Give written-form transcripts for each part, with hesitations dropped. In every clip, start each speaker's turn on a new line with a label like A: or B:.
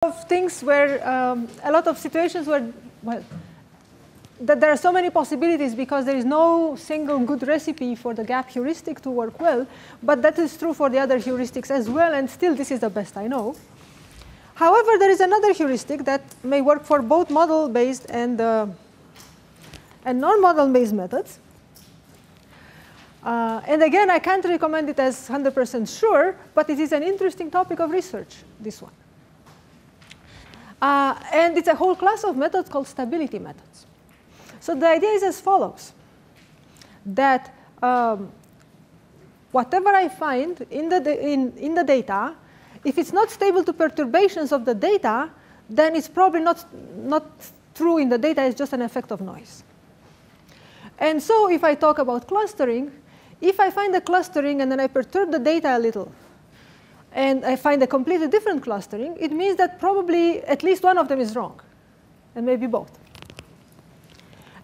A: of things where a lot of situations where, well, that there are so many possibilities because there is no single good recipe for the gap heuristic to work well, but that is true for the other heuristics as well, and still this is the best I know. However, there is another heuristic that may work for both model-based and non-model-based methods. And again, I can't recommend it as 100% sure, but it is an interesting topic of research, this one. And it's a whole class of methods called stability methods. So the idea is as follows, that whatever I find in the data, if it's not stable to perturbations of the data, then it's probably not true in the data, it's just an effect of noise. And so if I talk about clustering, if I find a clustering and then I perturb the data a little, and I find a completely different clustering, it means that probably at least one of them is wrong, and maybe both.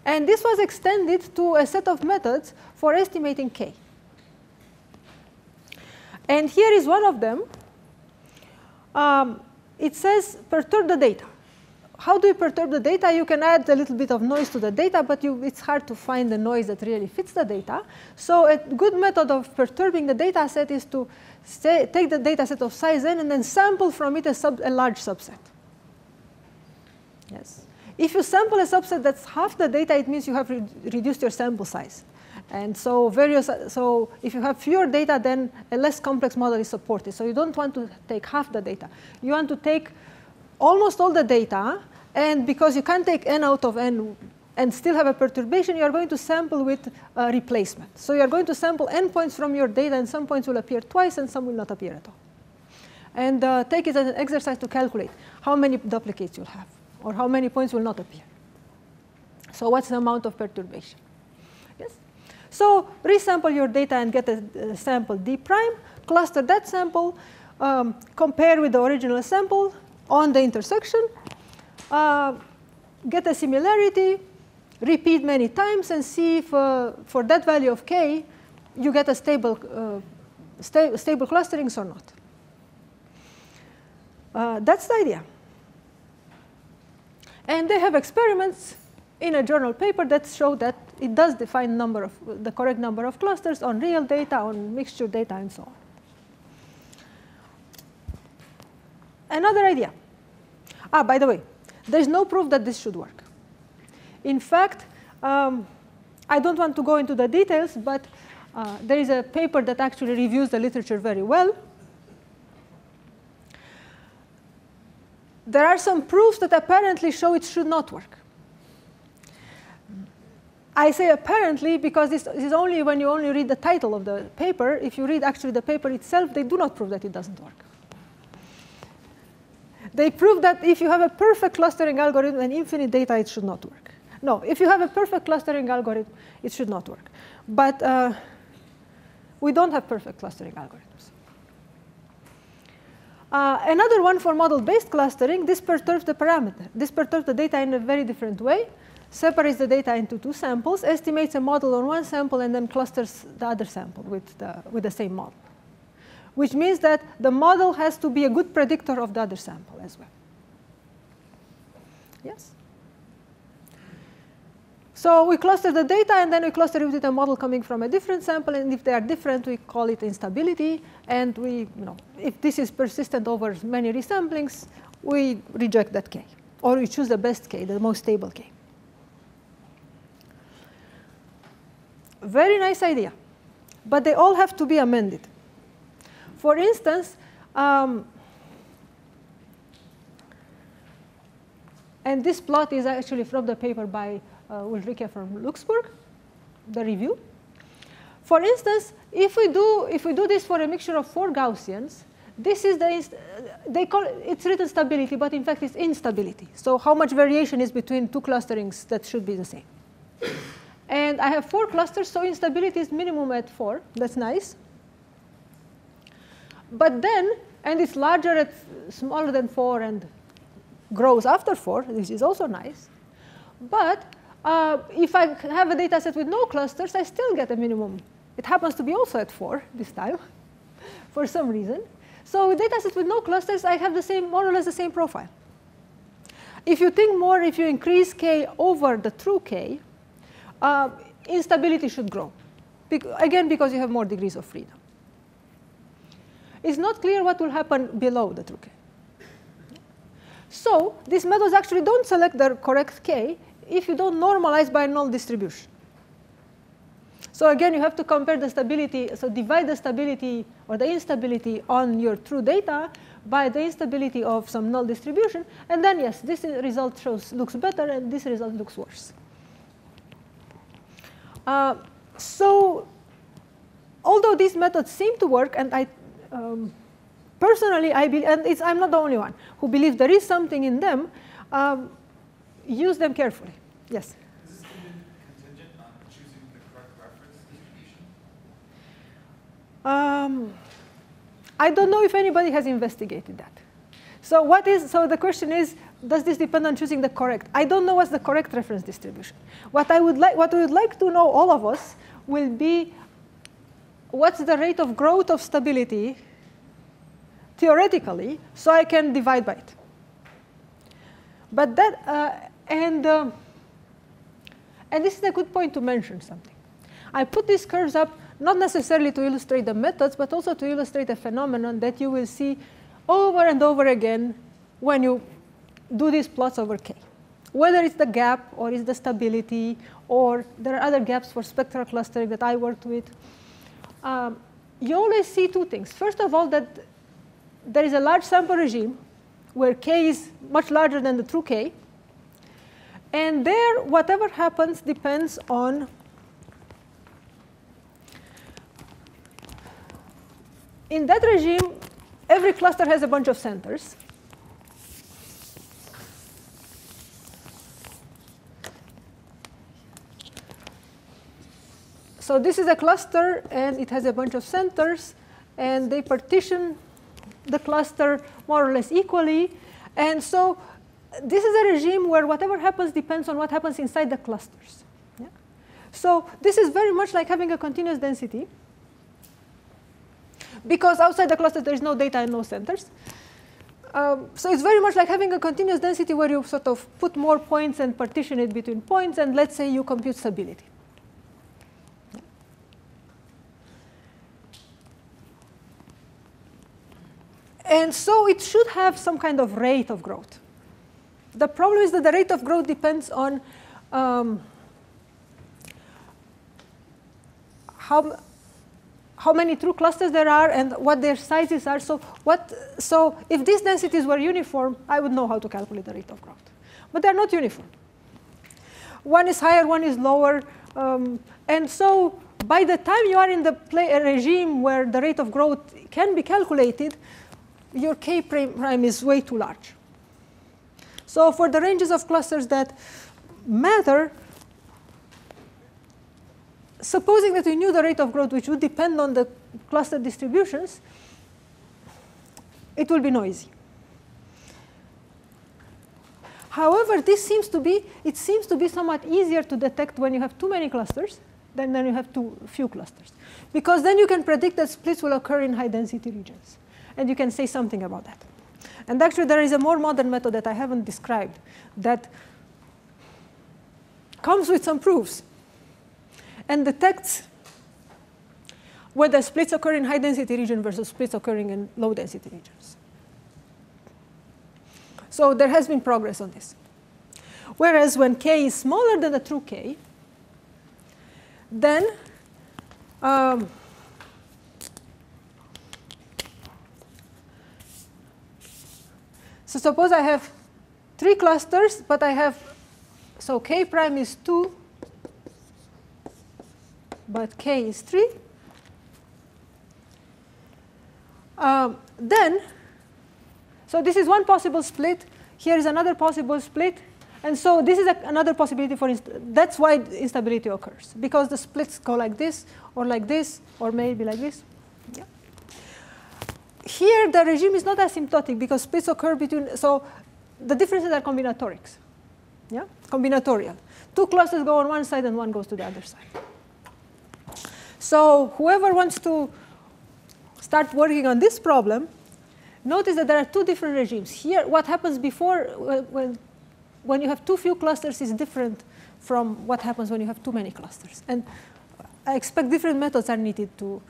A: And this was extended to a set of methods for estimating k. And here is one of them. It says perturb the data. How do you perturb the data? You can add a little bit of noise to the data, but it's hard to find the noise that really fits the data. So a good method of perturbing the data set is to take the data set of size n and then sample from it a large subset. Yes. If you sample a subset that's half the data, it means you have reduced your sample size. And so if you have fewer data, then a less complex model is supported. So you don't want to take half the data. You want to take almost all the data, and because you can't take n out of n and still have a perturbation, you are going to sample with replacement. So you are going to sample n points from your data, and some points will appear twice, and some will not appear at all. And take it as an exercise to calculate how many duplicates you'll have, or how many points will not appear. So what's the amount of perturbation? Yes. So resample your data and get a sample d prime, cluster that sample, compare with the original sample on the intersection, get a similarity, repeat many times, and see if for that value of k, you get a stable clusterings or not. That's the idea. And they have experiments in a journal paper that show that it does define the correct number of clusters on real data, on mixture data, and so on. Another idea. By the way, there's no proof that this should work. In fact, I don't want to go into the details, but there is a paper that actually reviews the literature very well. There are some proofs that apparently show it should not work. I say apparently because this is only when you only read the title of the paper. If you read actually the paper itself, they do not prove that it doesn't work. They prove that if you have a perfect clustering algorithm and infinite data, it should not work. No, if you have a perfect clustering algorithm, it should not work. But we don't have perfect clustering algorithms. Another one for model-based clustering, this perturbs the parameter. This perturbs the data in a very different way, separates the data into two samples, estimates a model on one sample, and then clusters the other sample with the same model, which means that the model has to be a good predictor of the other sample as well. Yes? So we cluster the data, and then we cluster it with a model coming from a different sample, and if they are different, we call it instability, and if this is persistent over many resamplings, we reject that k, or we choose the best k, the most stable k. Very nice idea, but they all have to be amended. For instance, and this plot is actually from the paper by Ulrike from Luxembourg, the review. For instance, if we do this for a mixture of 4 Gaussians, this is it's written stability, but in fact it's instability. So how much variation is between two clusterings that should be the same? And I have 4 clusters, so instability is minimum at 4. That's nice. But then, and it's larger at smaller than 4 and grows after 4, which is also nice. But if I have a data set with no clusters, I still get a minimum. It happens to be also at 4 this time, for some reason. So with data sets with no clusters, I have the same, more or less the same profile. If you think more, if you increase k over the true k, instability should grow. Again, because you have more degrees of freedom. It's not clear what will happen below the true k. So these methods actually don't select the correct k if you don't normalize by a null distribution. So again, you have to compare the stability, so divide the stability or the instability on your true data by the instability of some null distribution, and then yes, this result looks better and this result looks worse. So although these methods seem to work, and I personally, and I'm not the only one who believes there is something in them, use them carefully. Yes?
B: Is this even contingent on choosing the correct reference distribution?
A: I don't know if anybody has investigated that. So the question is, does this depend on choosing the correct? I don't know what's the correct reference distribution. What we would like to know, all of us, will be what's the rate of growth of stability theoretically, so I can divide by it. But that, and this is a good point to mention something. I put these curves up not necessarily to illustrate the methods, but also to illustrate a phenomenon that you will see over and over again when you do these plots over k. Whether it's the gap, or it's the stability, or there are other gaps for spectral clustering that I worked with, you always see two things. First of all, that there is a large sample regime where k is much larger than the true k. And there, whatever happens depends on in that regime, every cluster has a bunch of centers. So this is a cluster, and it has a bunch of centers, and they partition the cluster more or less equally. And so this is a regime where whatever happens depends on what happens inside the clusters. Yeah? So this is very much like having a continuous density, because outside the cluster there is no data and no centers. So it's very much like having a continuous density where you sort of put more points and partition it between points, and let's say you compute stability. And so it should have some kind of rate of growth. The problem is that the rate of growth depends on how many true clusters there are and what their sizes are. So if these densities were uniform, I would know how to calculate the rate of growth. But they're not uniform. One is higher, one is lower. And so by the time you are in the regime where the rate of growth can be calculated, your k prime is way too large. So for the ranges of clusters that matter, supposing that we knew the rate of growth, which would depend on the cluster distributions, it will be noisy. However, it seems to be somewhat easier to detect when you have too many clusters than when you have too few clusters, because then you can predict that splits will occur in high density regions, and you can say something about that. And actually, there is a more modern method that I haven't described that comes with some proofs and detects whether splits occur in high density region versus splits occurring in low density regions. So there has been progress on this. Whereas when k is smaller than the true k, then so suppose I have 3 clusters, but I have, so k prime is 2, but k is 3. Then, so this is one possible split. Here is another possible split. And so this is another possibility for, that's why instability occurs, because the splits go like this, or maybe like this. Yeah. Here, the regime is not asymptotic because splits occur between, so the differences are combinatorics. Yeah, combinatorial. 2 clusters go on one side and one goes to the other side. So whoever wants to start working on this problem notice that there are two different regimes. Here, what happens before when you have too few clusters is different from what happens when you have too many clusters. And I expect different methods are needed to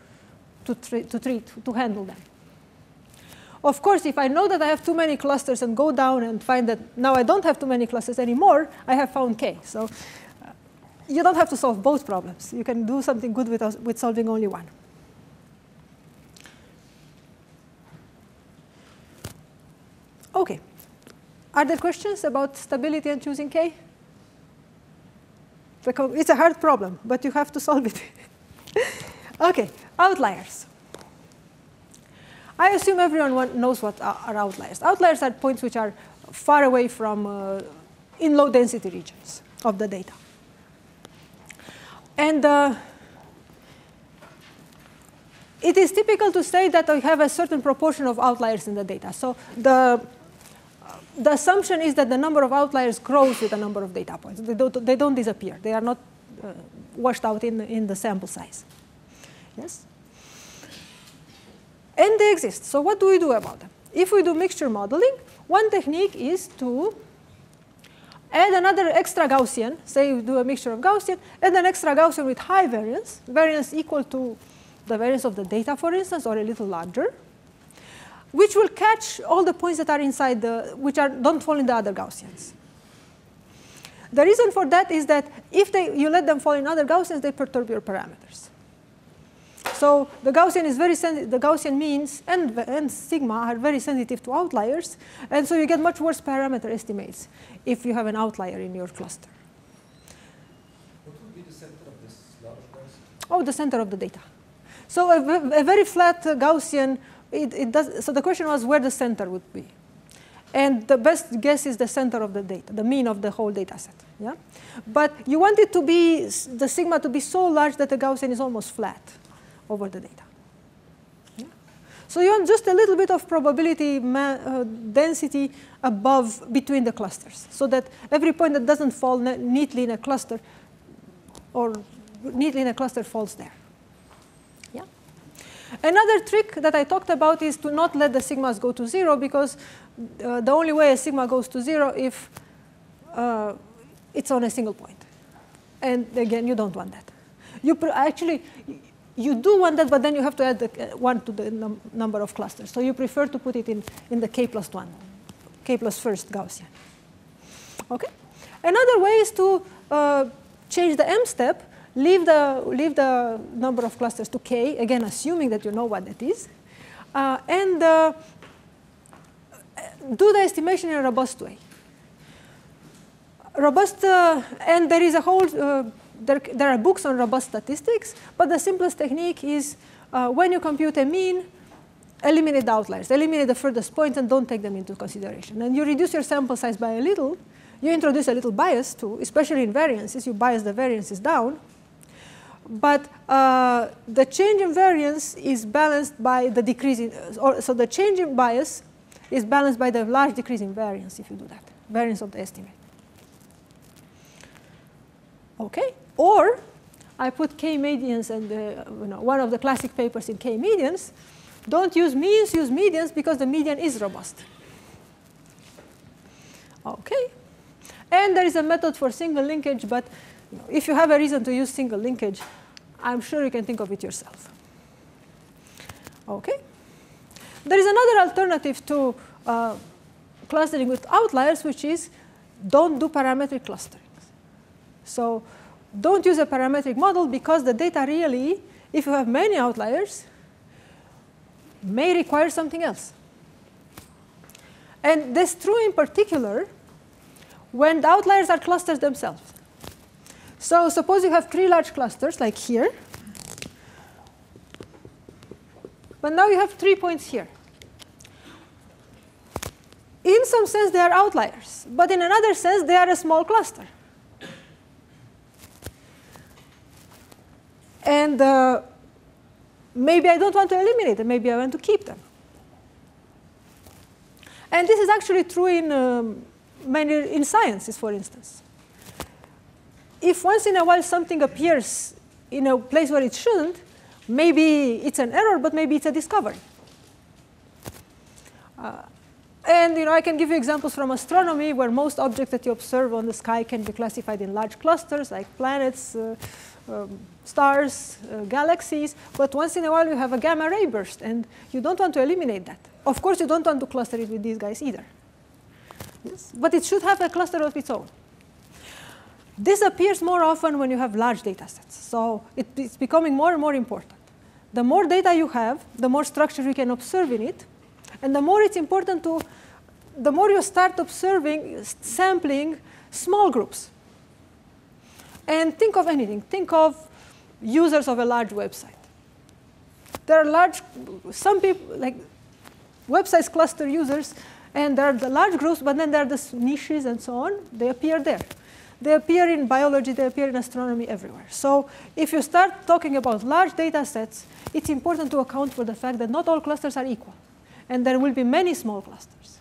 A: handle them. Of course, if I know that I have too many clusters and go down and find that now I don't have too many clusters anymore, I have found K. So you don't have to solve both problems. You can do something good with solving only one. OK. Are there questions about stability and choosing K? It's a hard problem, but you have to solve it. OK, outliers. I assume everyone knows what are outliers. Outliers are points which are far away from in low density regions of the data. And it is typical to say that we have a certain proportion of outliers in the data. So the assumption is that the number of outliers grows with the number of data points. They don't disappear. They are not washed out in the sample size. Yes? And they exist. So what do we do about them? If we do mixture modeling, one technique is to add another extra Gaussian. Say we do a mixture of Gaussian, add an extra Gaussian with high variance, variance equal to the variance of the data, for instance, or a little larger, which will catch all the points that are inside which don't fall in the other Gaussians. The reason for that is that if you let them fall in other Gaussians, they perturb your parameters. So the Gaussian is very sensitive. The Gaussian means and sigma are very sensitive to outliers, and so you get much worse parameter estimates if you have an outlier in your cluster.
B: What would be the center of this large Gaussian?
A: Oh, the center of the data. So a very flat Gaussian. So the question was where the center would be. And the best guess is the center of the data, the mean of the whole data set. Yeah? But you want it to be, the sigma to be so large that the Gaussian is almost flat over the data. Yeah? So you want just a little bit of probability density above between the clusters, so that every point that doesn't fall neatly in a cluster or neatly in a cluster falls there. Yeah? Another trick that I talked about is to not let the sigmas go to 0, because the only way a sigma goes to 0 if it's on a single point. And again, you don't want that. Actually, you do want that, but then you have to add the 1 to the number of clusters. So you prefer to put it in the k plus 1, k plus first Gaussian. Okay? Another way is to change the m step, leave the number of clusters to k, again assuming that you know what that is, and do the estimation in a robust way. Robust, and there is a whole, there are books on robust statistics, but the simplest technique is when you compute a mean, eliminate the outliers, eliminate the furthest points, and don't take them into consideration. And you reduce your sample size by a little. You introduce a little bias too, especially in variances. You bias the variances down. But the change in variance is balanced by the decrease in, so the change in bias is balanced by the large decrease in variance if you do that, variance of the estimate. Okay? Or I put k-medians, and one of the classic papers in k-medians, don't use means, use medians, because the median is robust. Okay? And there is a method for single linkage, but if you have a reason to use single linkage, I'm sure you can think of it yourself. Okay? There is another alternative to clustering with outliers, which is don't do parametric clustering. So don't use a parametric model, because the data really, if you have many outliers, may require something else. And that's true in particular when the outliers are clusters themselves. So suppose you have 3 large clusters, like here. But now you have 3 points here. In some sense, they are outliers. But in another sense, they are a small cluster. And maybe I don't want to eliminate them. Maybe I want to keep them. And this is actually true in sciences, for instance. If once in a while something appears in a place where it shouldn't, maybe it's an error, but maybe it's a discovery. And I can give you examples from astronomy where most objects that you observe on the sky can be classified in large clusters like planets, stars, galaxies. But once in a while you have a gamma ray burst, and you don't want to eliminate that. Of course, you don't want to cluster it with these guys either. Yes. But it should have a cluster of its own. This appears more often when you have large data sets. So it's becoming more and more important. The more data you have, the more structure you can observe in it. And the more it's important the more you start observing, sampling small groups. And think of anything. Think of users of a large website. There are some people, like websites cluster users, and there are the large groups, but then there are the niches and so on. They appear there. They appear in biology, they appear in astronomy, everywhere. So if you start talking about large data sets, it's important to account for the fact that not all clusters are equal. And there will be many small clusters.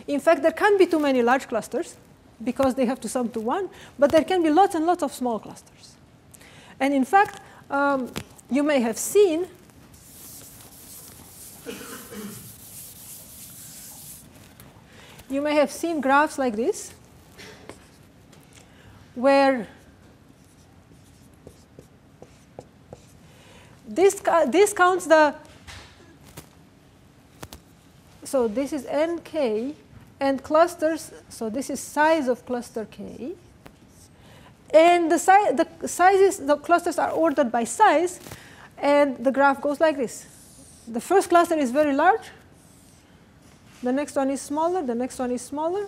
A: In fact, there can't be too many large clusters because they have to sum to 1, but there can be lots and lots of small clusters. And in fact, you may have seen graphs like this, where this counts so this is nk, and clusters, so this is size of cluster k. And the clusters are ordered by size, and the graph goes like this. The first cluster is very large. The next one is smaller. The next one is smaller.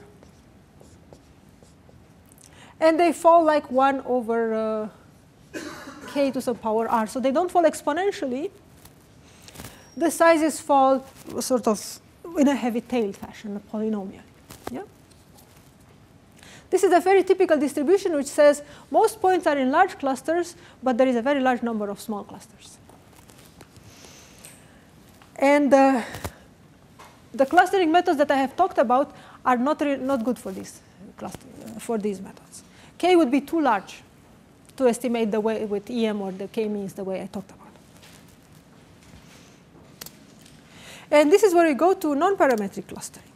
A: And they fall like 1 over k to some power r. So they don't fall exponentially. The sizes fall sort of in a heavy-tailed fashion, a polynomial. Yeah? This is a very typical distribution which says most points are in large clusters, but there is a very large number of small clusters. And the clustering methods that I have talked about are not good for these methods. K would be too large to estimate the way with EM or the k-means the way I talked about. And this is where we go to non-parametric clustering.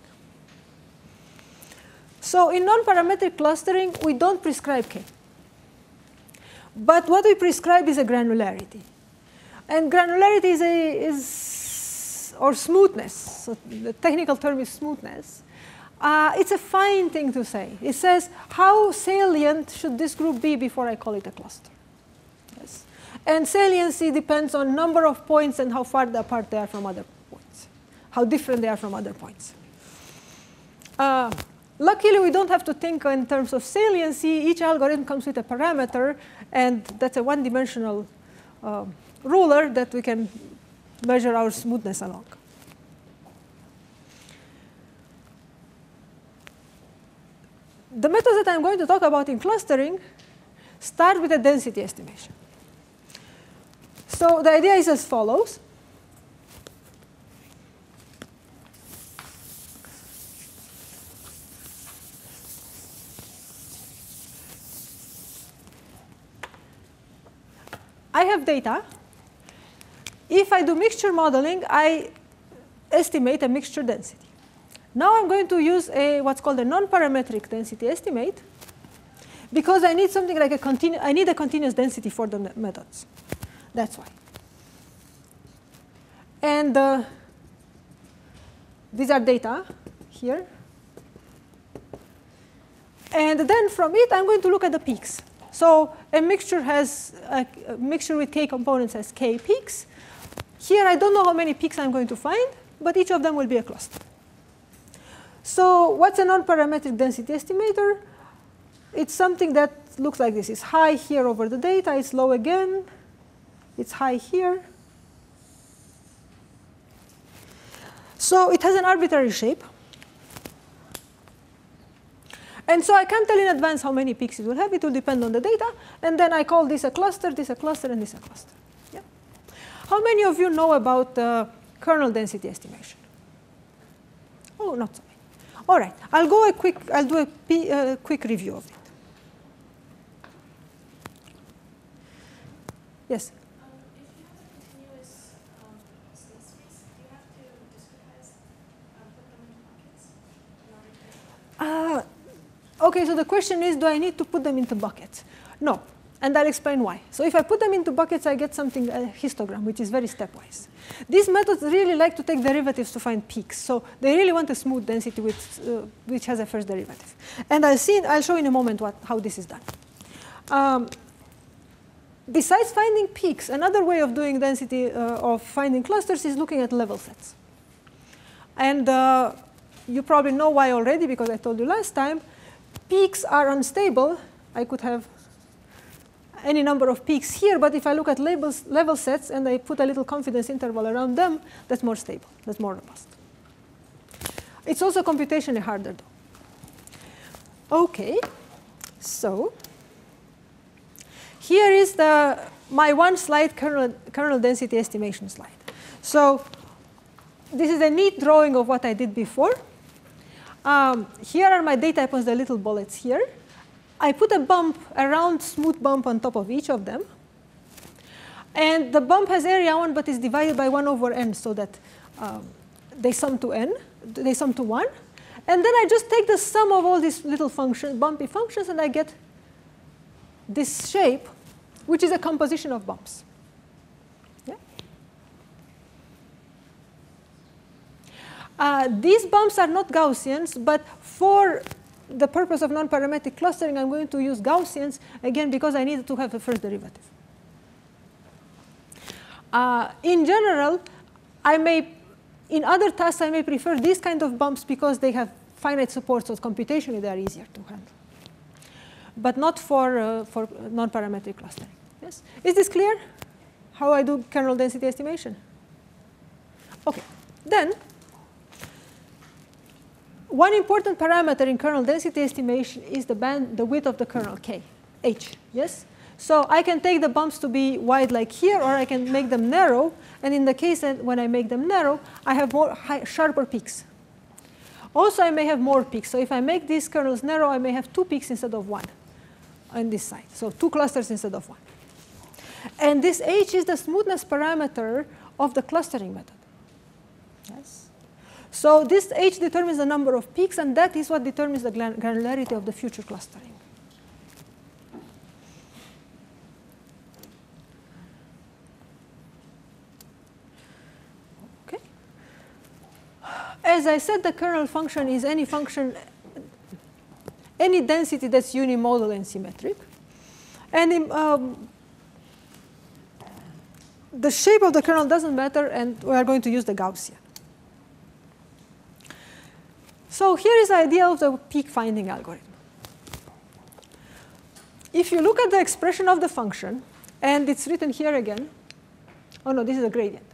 A: So in non-parametric clustering, we don't prescribe K. But what we prescribe is a granularity. And granularity or smoothness. So the technical term is smoothness. It's a fine thing to say. It says, how salient should this group be before I call it a cluster? Yes. And saliency depends on number of points and how far apart they are from other points, how different they are from other points. Luckily, we don't have to think in terms of saliency. Each algorithm comes with a parameter, and that's a one-dimensional ruler that we can measure our smoothness along. The methods that I'm going to talk about in clustering start with a density estimation. So the idea is as follows. I have data. If I do mixture modeling, I estimate a mixture density. Now I'm going to use what's called a non-parametric density estimate, because I need something like I need a continuous density for the methods. That's why. And these are data here. And then from it, I'm going to look at the peaks. So a mixture with k components has k peaks. Here, I don't know how many peaks I'm going to find, but each of them will be a cluster. So what's a non-parametric density estimator? It's something that looks like this. It's high here over the data. It's low again. It's high here. So it has an arbitrary shape. And so I can't tell in advance how many peaks it will have. It will depend on the data. And then I call this a cluster, this a cluster, and this a cluster. Yeah. How many of you know about kernel density estimation? Oh, not so many. All right. I'll do a quick review of it. Yes?
C: If you have a continuous state space, do you have to discretize
A: OK, so the question is, do I need to put them into buckets? No. And I'll explain why. So if I put them into buckets, I get something, a histogram, which is very stepwise. These methods really like to take derivatives to find peaks. So they really want a smooth density which has a first derivative. And I'll show in a moment how this is done. Besides finding peaks, another way of doing density of finding clusters is looking at level sets. And you probably know why already, because I told you last time. Peaks are unstable. I could have any number of peaks here, but if I look at level sets and I put a little confidence interval around them, that's more stable, that's more robust. It's also computationally harder though. OK, so here is my one slide kernel density estimation slide. So this is a neat drawing of what I did before. Here are my data points, the little bullets here. I put a bump, a round smooth bump on top of each of them. And the bump has area 1, but is divided by 1 over n, so that they sum to n, they sum to 1. And then I just take the sum of all these little bumpy functions, and I get this shape, which is a composition of bumps. Yeah? These bumps are not Gaussians, but for the purpose of non-parametric clustering, I'm going to use Gaussians, again, because I needed to have the first derivative. In general, in other tasks, I may prefer these kind of bumps because they have finite support, so computationally they are easier to handle. But not for non-parametric clustering. Yes? Is this clear? How I do kernel density estimation? OK. Then, one important parameter in kernel density estimation is the width of the kernel K, H. Yes? So I can take the bumps to be wide like here, or I can make them narrow. And in the case that when I make them narrow, I have more sharper peaks. Also, I may have more peaks. So if I make these kernels narrow, I may have 2 peaks instead of 1 on this side. So 2 clusters instead of 1. And this H is the smoothness parameter of the clustering method. Yes? So this H determines the number of peaks, and that is what determines the granularity of the future clustering. OK. As I said, the kernel function is any function, any density that's unimodal and symmetric. And the shape of the kernel doesn't matter, and we are going to use the Gaussian. So here is the idea of the peak finding algorithm. If you look at the expression of the function, and it's written here again. Oh, no, this is a gradient.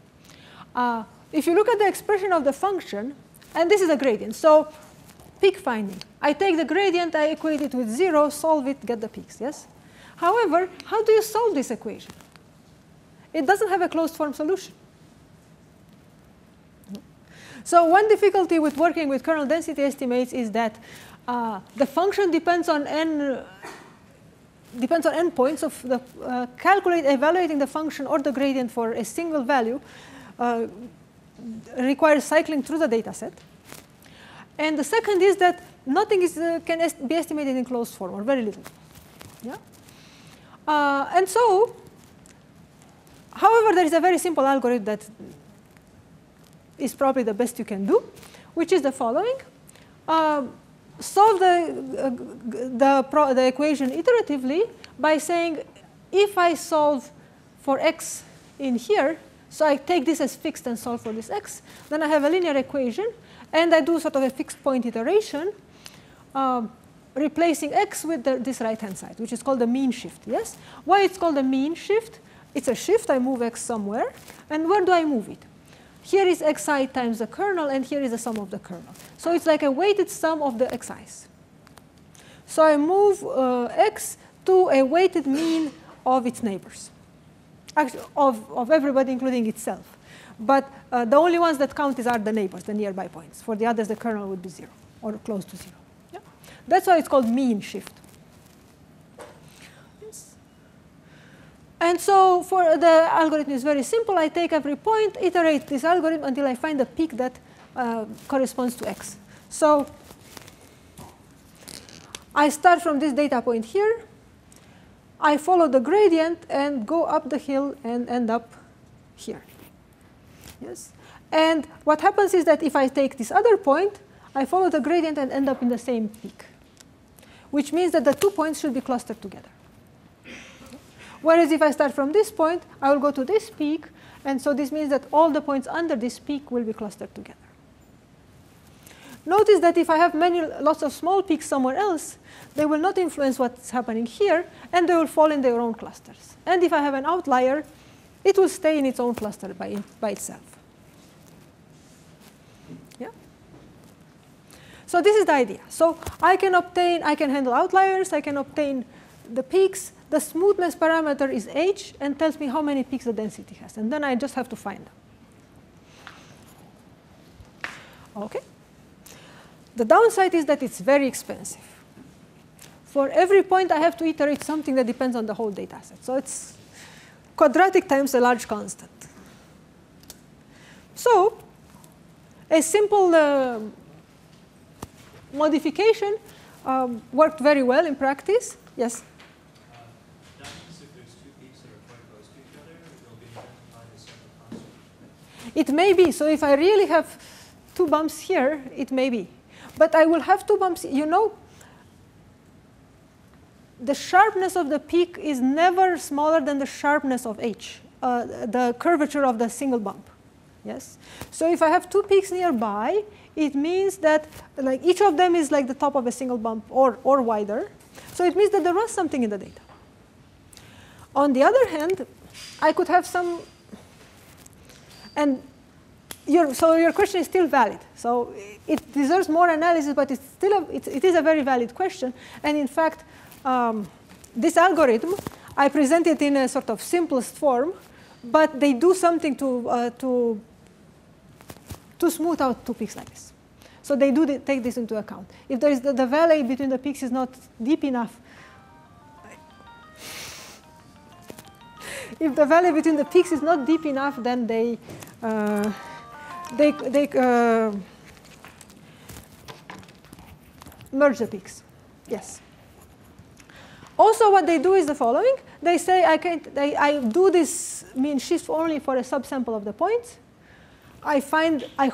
A: If you look at the expression of the function, and this is a gradient. So peak finding. I take the gradient, I equate it with 0, solve it, get the peaks. Yes? However, how do you solve this equation? It doesn't have a closed form solution. So one difficulty with working with kernel density estimates is that the function depends on n points of the evaluating the function or the gradient for a single value requires cycling through the data set. And the second is that nothing can be estimated in closed form, or very little. Yeah? And so, however, there is a very simple algorithm that is probably the best you can do, which is the following. Solve the equation iteratively by saying, if I solve for x in here, so I take this as fixed and solve for this x, then I have a linear equation, and I do sort of a fixed point iteration, replacing x with this right-hand side, which is called the mean shift. Yes? Why it's called a mean shift? It's a shift. I move x somewhere. And where do I move it? Here is xi times the kernel, and here is the sum of the kernel. So it's like a weighted sum of the xi's. So I move x to a weighted mean of its neighbors, actually, of everybody, including itself. But the only ones that count are the neighbors, the nearby points. For the others, the kernel would be 0 or close to 0. Yeah? That's why it's called mean shift. And so for the algorithm is very simple. I take every point, iterate this algorithm until I find a peak that corresponds to x. So I start from this data point here. I follow the gradient and go up the hill and end up here. Yes. And what happens is that if I take this other point, I follow the gradient and end up in the same peak, which means that the 2 points should be clustered together. Whereas if I start from this point, I will go to this peak, and so this means that all the points under this peak will be clustered together. Notice that if I have lots of small peaks somewhere else, they will not influence what's happening here, and they will fall in their own clusters. And if I have an outlier, it will stay in its own cluster by itself. Yeah? So this is the idea. So I can handle outliers, I can obtain the peaks. The smoothness parameter is h and tells me how many peaks the density has. And then I just have to find them. OK. The downside is that it's very expensive. For every point, I have to iterate something that depends on the whole data set. So it's quadratic times a large constant. So a simple modification worked very well in practice. Yes?
B: That means if there's two peaks that are quite close to each other, they'll be identified as separate constants.
A: It may be. So if I really have 2 bumps here, it may be. But I will have 2 bumps. You know, the sharpness of the peak is never smaller than the sharpness of h, the curvature of the single bump. Yes. So if I have 2 peaks nearby, it means that like each of them is like the top of a single bump or wider. So it means that there was something in the data. On the other hand, I could have some, and so your question is still valid. So it deserves more analysis, but it's still it is a very valid question. And in fact, this algorithm, I present it in a sort of simplest form, but they do something to smooth out 2 peaks like this. So they do take this into account. If there is the valley between the peaks is not deep enough, if the valley between the peaks is not deep enough, then they merge the peaks. Yes. Also, what they do is the following. They say I do this mean shift only for a subsample of the points. I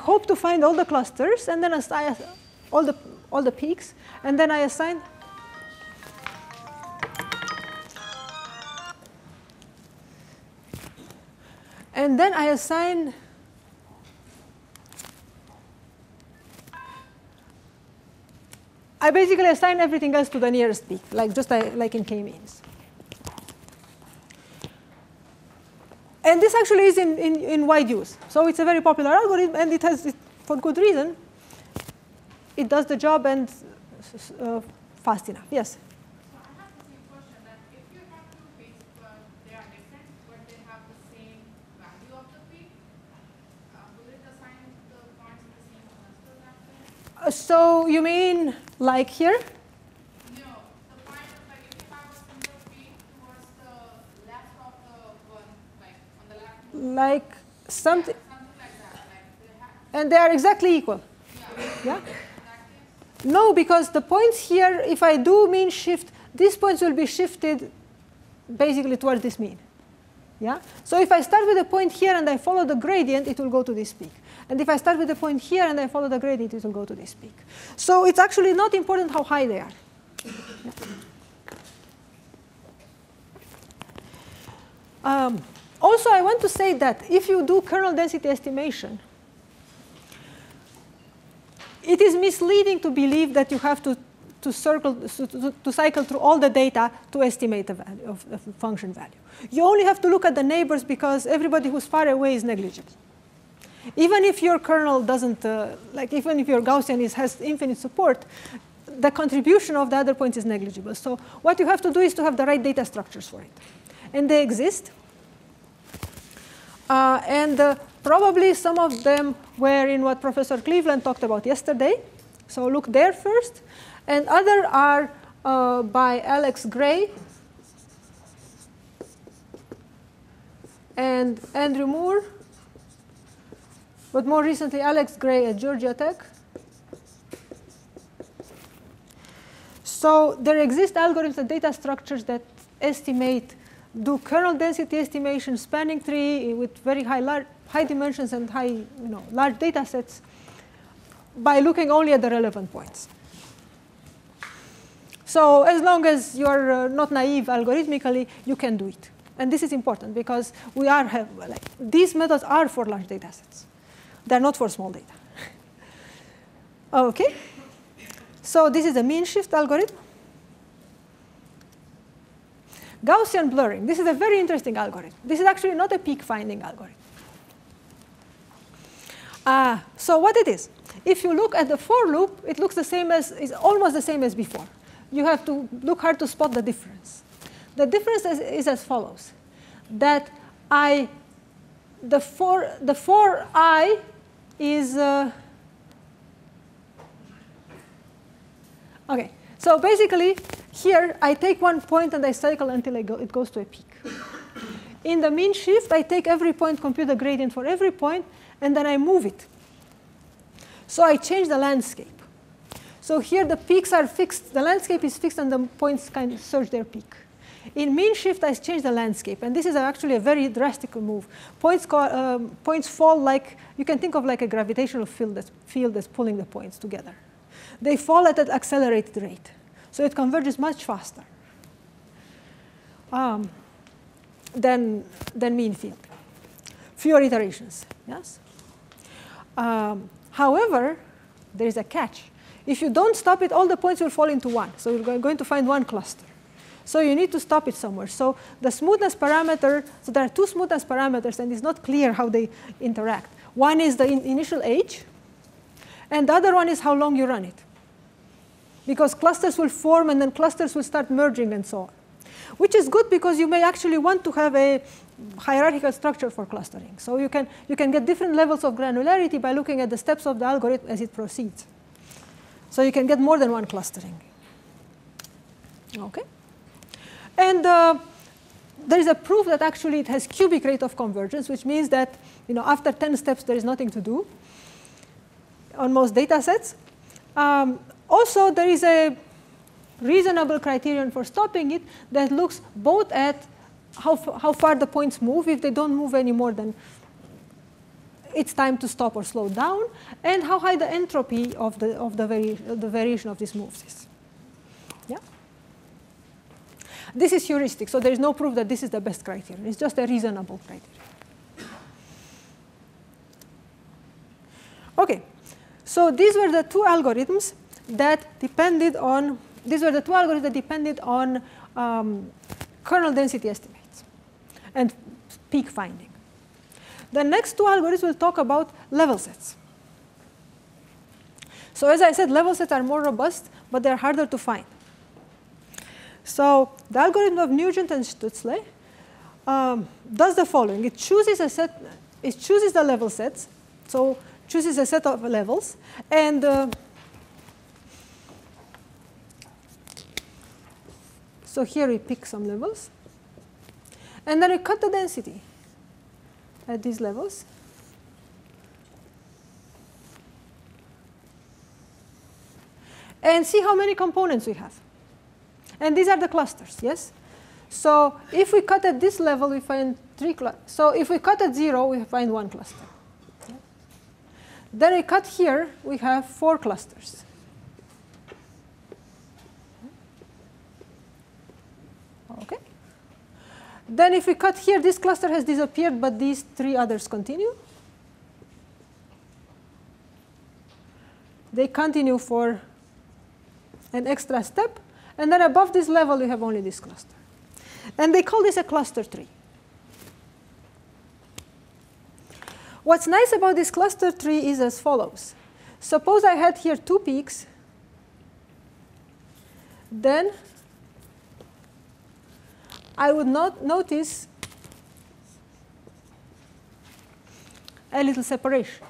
A: hope to find all the clusters, and then assign all the peaks, and then I assign. And then I assign I basically assign everything else to the nearest peak, like in k-means. And this actually is in wide use. So it's a very popular algorithm, and it has, for good reason, it does the job and fast enough. Yes?
C: So I have the same question that if you have 2 peaks, but they are different, but they have the same value of the peak, will it assign the points in the same cluster that way?
A: So you mean like here?
C: No, the point is like if you have a single peak towards the left of the one, like on the left.
A: Like something.
C: Something like that. Like they have,
A: And they are exactly equal. Yeah? No, because the points here, if I do mean shift, these points will be shifted basically towards this mean. Yeah? So if I start with a point here and I follow the gradient, it will go to this peak. And if I start with a point here and I follow the gradient, it will go to this peak. So it's actually not important how high they are. Yeah. Also, I want to say that if you do kernel density estimation, it is misleading to believe that you have to cycle through all the data to estimate the value of the function value. You only have to look at the neighbors because everybody who's far away is negligible. Even if your kernel doesn't, even if your Gaussian has infinite support, the contribution of the other points is negligible. So what you have to do is to have the right data structures for it. And they exist. Probably some of them were in what Professor Cleveland talked about yesterday. So look there first. And other are by Alex Gray and Andrew Moore, but more recently Alex Gray at Georgia Tech. So there exist algorithms and data structures that do kernel density estimation, spanning tree with very high dimensions and large data sets by looking only at the relevant points. So as long as you're not naive algorithmically, you can do it. And this is important because these methods are for large data sets. They're not for small data. OK. So this is a mean shift algorithm. Gaussian blurring. This is a very interesting algorithm. This is actually not a peak finding algorithm. So what it is? If you look at the for loop, it looks is almost the same as before. You have to look hard to spot the difference. The difference is as follows: that the for I is OK. So basically, here I take one point and I cycle until it goes to a peak. In the mean shift, I take every point, compute the gradient for every point, and then I move it. So I change the landscape. So here the peaks are fixed. The landscape is fixed, and the points kind of search their peak. In mean shift, I change the landscape. And this is actually a very drastic move. Points fall like, you can think of like a gravitational field that's pulling the points together. They fall at an accelerated rate. So it converges much faster than mean field. Fewer iterations, yes? However, there is a catch. If you don't stop it, all the points will fall into one. So you're going to find one cluster. So you need to stop it somewhere. So the smoothness parameter, so there are two smoothness parameters, and it's not clear how they interact. One is the initial age, and the other one is how long you run it. Because clusters will form, and then clusters will start merging, and so on. Which is good because you may actually want to have a hierarchical structure for clustering. So you can get different levels of granularity by looking at the steps of the algorithm as it proceeds. So you can get more than one clustering. OK? And there is a proof that actually it has cubic rate of convergence, which means that after 10 steps, there is nothing to do on most data sets. Also, there is a reasonable criterion for stopping it that looks both at how far the points move. If they don't move anymore, then it's time to stop or slow down, and how high the entropy of the variation of these moves is. Yeah? This is heuristic, so there is no proof that this is the best criterion. It's just a reasonable criterion. OK. So these were the two algorithms that depended on kernel density estimates and peak finding. The next two algorithms will talk about level sets. So as I said, level sets are more robust, but they're harder to find. So the algorithm of Nugent and Stutzle does the following. It chooses the level sets, so chooses a set of levels, and so here we pick some levels, and then we cut the density at these levels. And see how many components we have. And these are the clusters, yes? So if we cut at this level, we find 3 clusters. So if we cut at 0, we find 1 cluster. Yeah. Then we cut here, we have 4 clusters. OK. Then if we cut here, this cluster has disappeared, but these 3 others continue. They continue for an extra step. And then above this level, we have only this cluster. And they call this a cluster tree. What's nice about this cluster tree is as follows. Suppose I had here 2 peaks. Then I would not notice a little separation.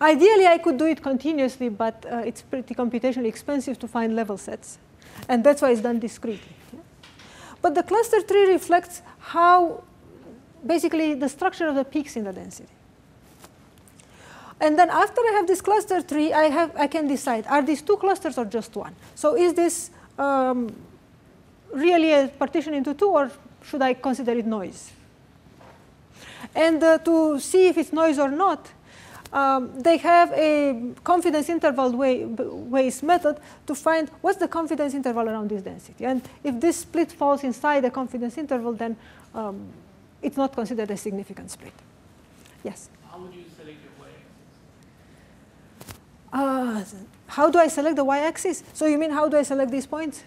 A: Ideally, I could do it continuously, but it's pretty computationally expensive to find level sets. And that's why it's done discretely. Yeah? But the cluster tree reflects how, basically, the structure of the peaks in the density. And then after I have this cluster tree, I can decide, are these two clusters or just one? So is this really a partition into two, or should I consider it noise? And to see if it's noise or not, they have a confidence interval Weiss method to find what's the confidence interval around this density. And if this split falls inside the confidence interval, then it's not considered a significant split. Yes?
D: How would you select your y-axis?
A: How do I select the y-axis? So you mean how do I select these points?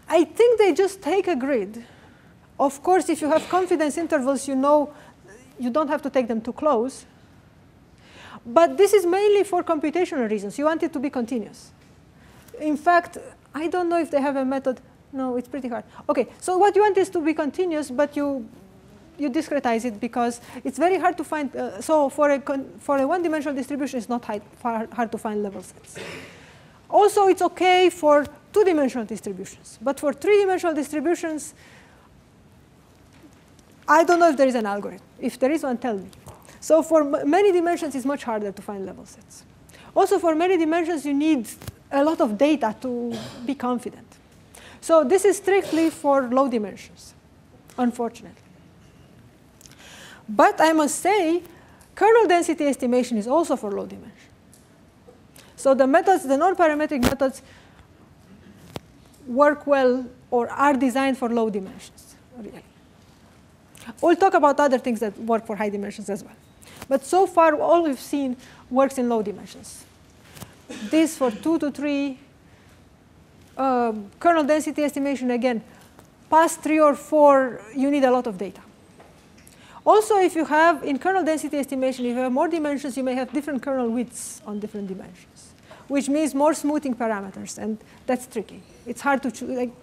A: I think they just take a grid. Of course, if you have confidence intervals, you know you don't have to take them too close. But this is mainly for computational reasons. You want it to be continuous. In fact, I don't know if they have a method. No, it's pretty hard. OK, so what you want is to be continuous, but you discretize it because it's very hard to find. So for a one-dimensional distribution, it's not hard to find level sets. Also, it's OK for two-dimensional distributions. But for three-dimensional distributions, I don't know if there is an algorithm. If there is one, tell me. So for many dimensions, it's much harder to find level sets. Also, for many dimensions, you need a lot of data to be confident. So this is strictly for low dimensions, unfortunately. But I must say, kernel density estimation is also for low dimension. So the methods, the non-parametric methods, work well or are designed for low dimensions, really. We'll talk about other things that work for high dimensions as well. But so far, all we've seen works in low dimensions. This for 2 to 3. Kernel density estimation, again, past 3 or 4, you need a lot of data. Also, if you have, in kernel density estimation, if you have more dimensions, you may have different kernel widths on different dimensions, which means more smoothing parameters, and that's tricky. It's hard to choose. Like,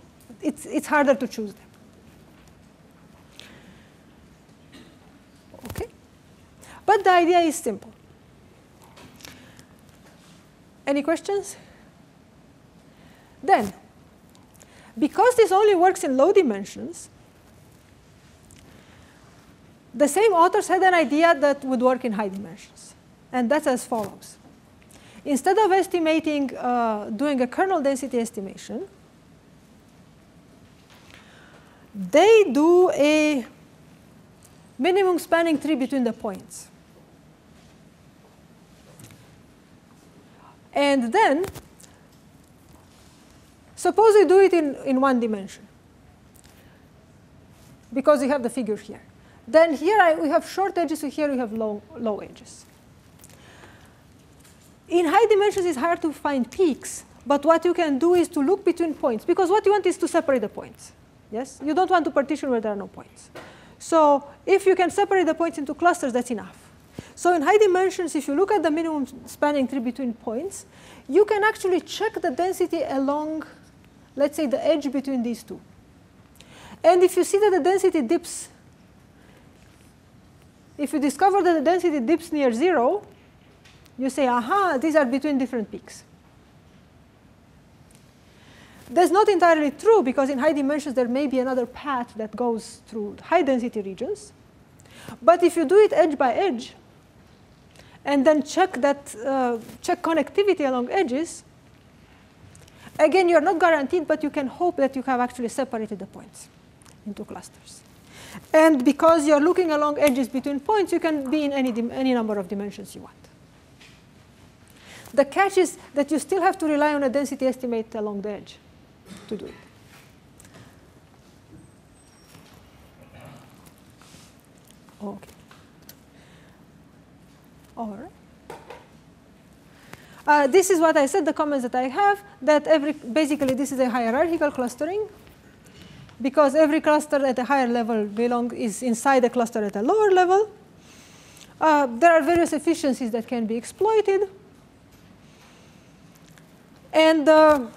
A: it's harder to choose them. Okay, but the idea is simple. Any questions? Then, because this only works in low dimensions, the same authors had an idea that would work in high dimensions. And that's as follows. Instead of estimating, doing a kernel density estimation, they do a minimum spanning tree between the points. And then, suppose we do it in one dimension, because we have the figure here. Then here we have short edges, here we have low edges. In high dimensions, it's hard to find peaks. But what you can do is to look between points, because what you want is to separate the points. Yes? You don't want to partition where there are no points. So if you can separate the points into clusters, that's enough. So in high dimensions, if you look at the minimum spanning tree between points, you can actually check the density along, let's say, the edge between these two. And if you see that the density dips, if you discover that the density dips near 0, you say, aha, these are between different peaks. That's not entirely true, because in high dimensions, there may be another path that goes through high density regions. But if you do it edge by edge, and then check connectivity along edges, again, you're not guaranteed, but you can hope that you have actually separated the points into clusters. And because you're looking along edges between points, you can be in any number of dimensions you want. The catch is that you still have to rely on a density estimate along the edge to do it. OK. All right. This is what I said, the comments that I have, that basically this is a hierarchical clustering, because every cluster at a higher level is inside a cluster at a lower level. There are various efficiencies that can be exploited. And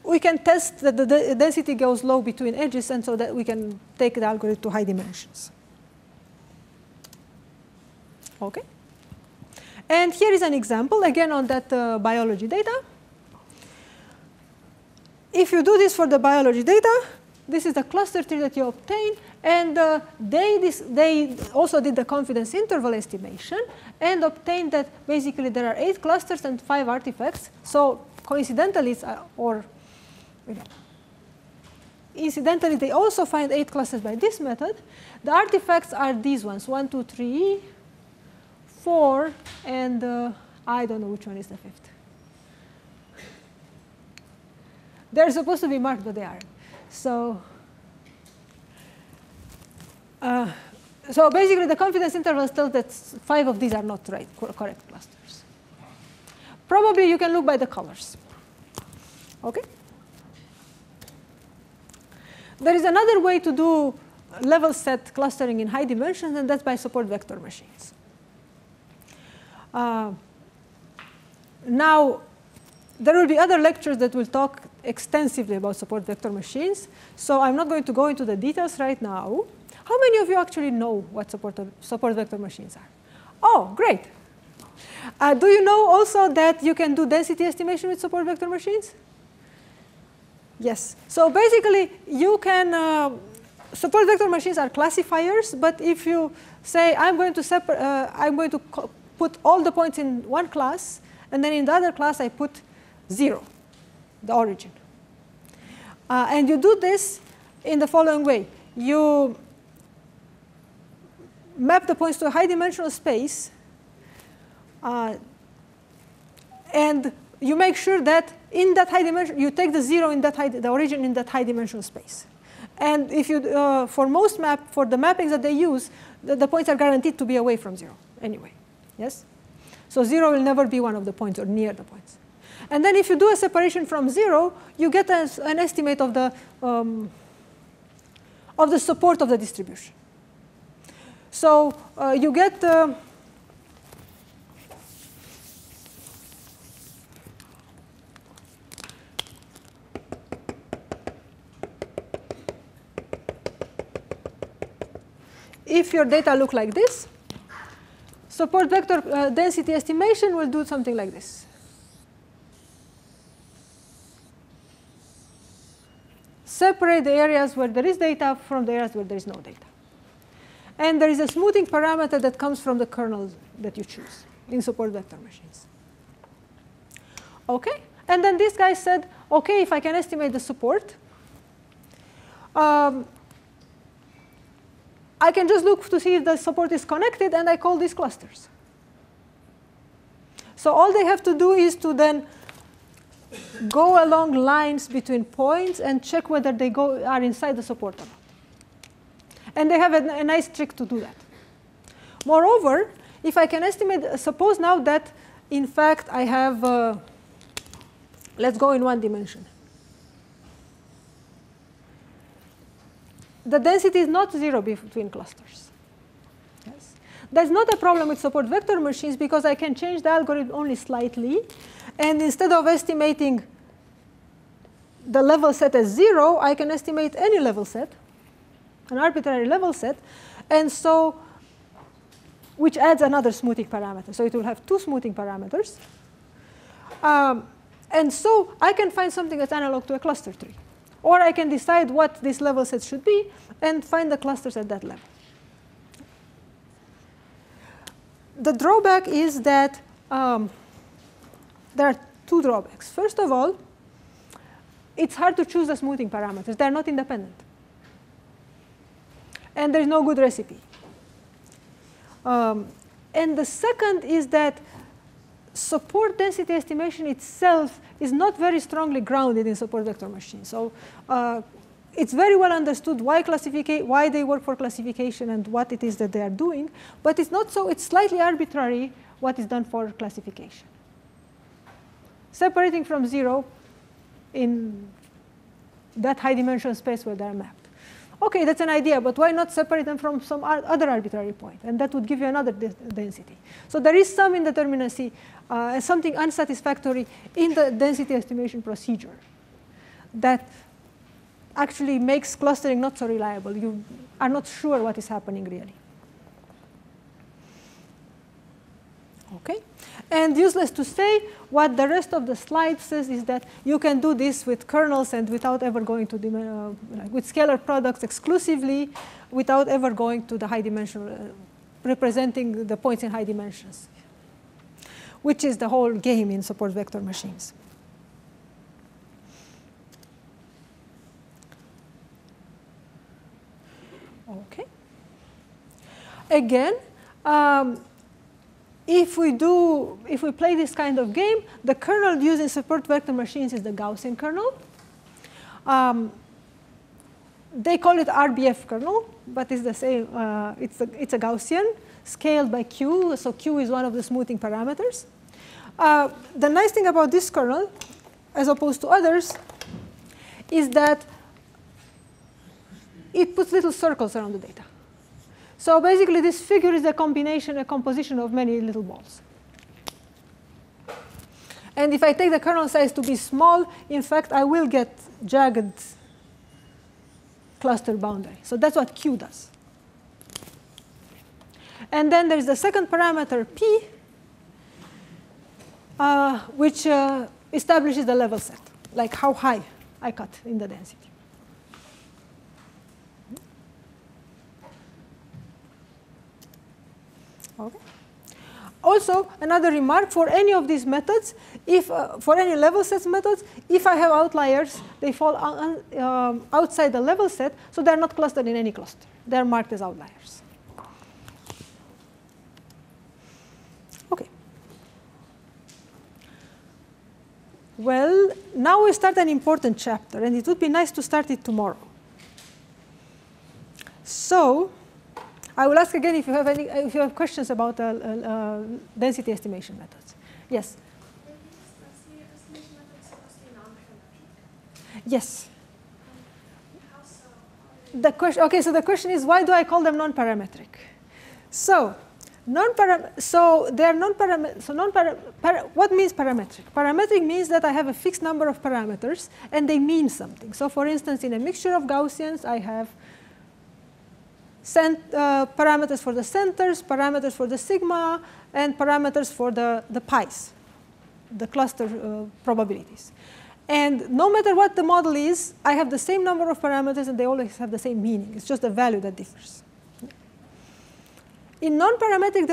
A: we can test that the density goes low between edges, and so that we can take the algorithm to high dimensions. OK. And here is an example, again, on that biology data. If you do this for the biology data, this is the cluster tree that you obtain. And they also did the confidence interval estimation and obtained that basically there are 8 clusters and 5 artifacts. So coincidentally, incidentally, they also find 8 clusters by this method. The artifacts are these ones, 1, 2, 3, 4, and I don't know which one is the 5th. They're supposed to be marked, but they aren't. So basically, the confidence intervals tell that 5 of these are not correct clusters. Probably you can look by the colors. Okay. There is another way to do level set clustering in high dimensions, and that's by support vector machines. Now, there will be other lectures that will talk extensively about support vector machines. So I'm not going to go into the details right now. How many of you actually know what support vector machines are? Oh, great. Do you know also that you can do density estimation with support vector machines? Yes. So basically, you can support vector machines are classifiers. But if you say I'm going to put all the points in one class, and then in the other class I put 0, the origin. And you do this in the following way. You map the points to a high dimensional space, and you make sure that in that high dimension, you take the 0 in that the origin in that high dimensional space. And if you, for the mappings that they use, the points are guaranteed to be away from 0 anyway. Yes? So 0 will never be one of the points or near the points. And then if you do a separation from 0, you get an estimate of the support of the distribution. So you get if your data look like this, support vector density estimation will do something like this. Separate the areas where there is data from the areas where there is no data. And there is a smoothing parameter that comes from the kernel that you choose in support vector machines. OK? And then this guy said, OK, if I can estimate the support, I can just look to see if the support is connected, and I call these clusters. So all they have to do is to then go along lines between points and check whether they are inside the support or not. And they have a nice trick to do that. Moreover, if I can estimate, suppose now that, in fact, I have, let's go in 1 dimension. The density is not 0 between clusters. Yes. There's not a problem with support vector machines because I can change the algorithm only slightly. And instead of estimating the level set as 0, I can estimate any level set, an arbitrary level set, and so which adds another smoothing parameter. So it will have 2 smoothing parameters. And so I can find something that's analog to a cluster tree. Or I can decide what this level set should be and find the clusters at that level. The drawback is that there are 2 drawbacks. First of all, it's hard to choose the smoothing parameters. They're not independent. And there's no good recipe. And the second is that support density estimation itself is not very strongly grounded in support vector machines. So it's very well understood why they work for classification and what it is that they are doing. But it's not so. It's slightly arbitrary what is done for classification. Separating from 0 in that high dimensional space where they are mapped. OK, that's an idea, but why not separate them from some other arbitrary point? And that would give you another density. So there is some indeterminacy, something unsatisfactory in the density estimation procedure that actually makes clustering not so reliable. You are not sure what is happening really. Okay? And useless to say, what the rest of the slide says is that you can do this with kernels and without ever going to with scalar products exclusively, without ever going to the high dimension, representing the points in high dimensions, which is the whole game in support vector machines. Okay. Again, if we play this kind of game, the kernel used in support vector machines is the Gaussian kernel. They call it RBF kernel, but it's the same. It's a Gaussian scaled by Q, so Q is one of the smoothing parameters. The nice thing about this kernel, as opposed to others, is that it puts little circles around the data. So basically, this figure is a composition of many little balls. And if I take the kernel size to be small, in fact, I will get jagged cluster boundary. So that's what Q does. And then there's the second parameter, P, which establishes the level set, like how high I cut in the density. Okay. Also, another remark, for any of these methods, for any level sets methods, if I have outliers, they fall outside the level set, so they're not clustered in any cluster. They're marked as outliers. Okay. Well, now we start an important chapter, and it would be nice to start it tomorrow. So I will ask again if you have questions about density estimation methods. Yes.
E: Are these density estimation methods supposed to be non-parametric?
A: Yes.
E: How so?
A: The question. Okay. So the question is, why do I call them non-parametric? So they are non-parametric. So what means parametric? Parametric means that I have a fixed number of parameters, and they mean something. So for instance, in a mixture of Gaussians, I have parameters for the centers, parameters for the sigma, and parameters for the pi's, the cluster probabilities. And no matter what the model is, I have the same number of parameters, and they always have the same meaning. It's just the value that differs. In non-parametric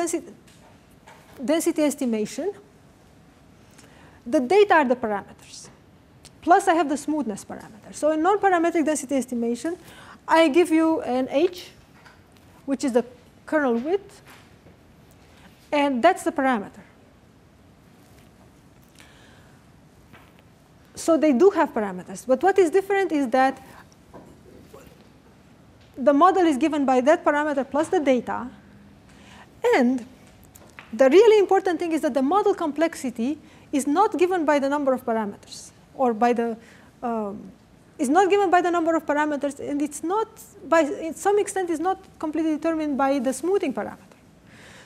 A: density estimation, the data are the parameters. Plus, I have the smoothness parameter. So in non-parametric density estimation, I give you an H, which is the kernel width, and that's the parameter. So they do have parameters, but what is different is that the model is given by that parameter plus the data, and the really important thing is that the model complexity is not given by the number of parameters, or by the is not given by the number of parameters, and it's not, in some extent, is not completely determined by the smoothing parameter.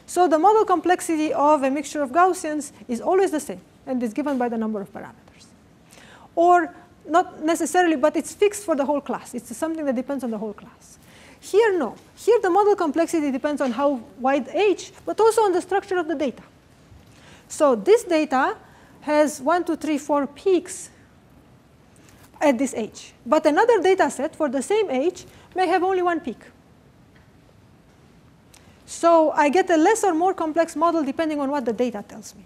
A: So the model complexity of a mixture of Gaussians is always the same, and is given by the number of parameters. Or not necessarily, but it's fixed for the whole class. It's something that depends on the whole class. Here, no. Here, the model complexity depends on how wide H, but also on the structure of the data. So this data has 1, 2, 3, 4 peaks at this H. But another data set for the same H may have only one peak. So I get a less or more complex model depending on what the data tells me.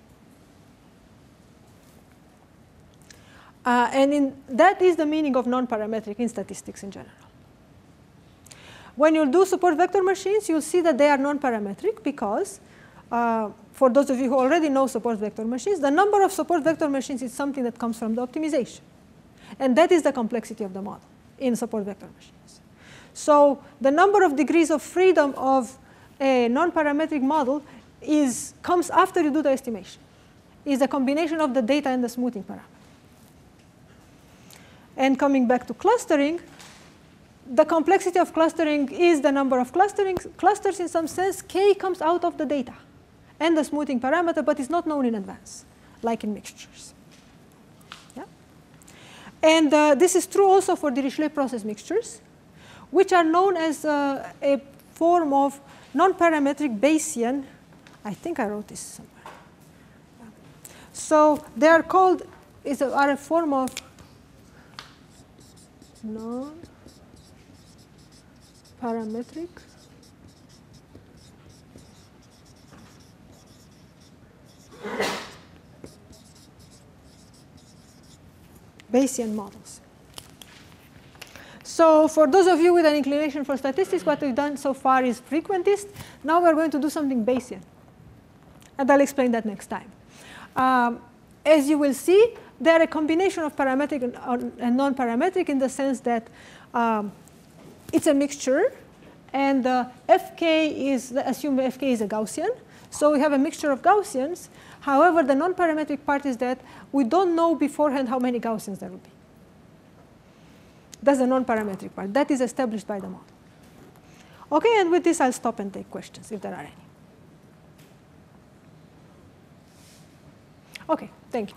A: And that is the meaning of non-parametric in statistics in general. When you do support vector machines, you'll see that they are non-parametric because, for those of you who already know support vector machines, the number of support vector machines is something that comes from the optimization. And that is the complexity of the model in support vector machines. So the number of degrees of freedom of a non-parametric model comes after you do the estimation. It's a combination of the data and the smoothing parameter. And coming back to clustering, the complexity of clustering is the number of clusters in some sense. K comes out of the data and the smoothing parameter, but is not known in advance, like in mixtures. Yeah? And this is true also for Dirichlet process mixtures, which are known as a form of non-parametric Bayesian. I think I wrote this somewhere. So they are called, are a form of non-parametric Bayesian models. So for those of you with an inclination for statistics, what we've done so far is frequentist. Now we're going to do something Bayesian. And I'll explain that next time. As you will see, they're a combination of parametric and non-parametric in the sense that it's a mixture. And Fk is, assume Fk is a Gaussian. So we have a mixture of Gaussians. However, the non-parametric part is that we don't know beforehand how many Gaussians there will be. That's the non-parametric part. That is established by the model. OK, and with this, I'll stop and take questions, if there are any. OK, thank you.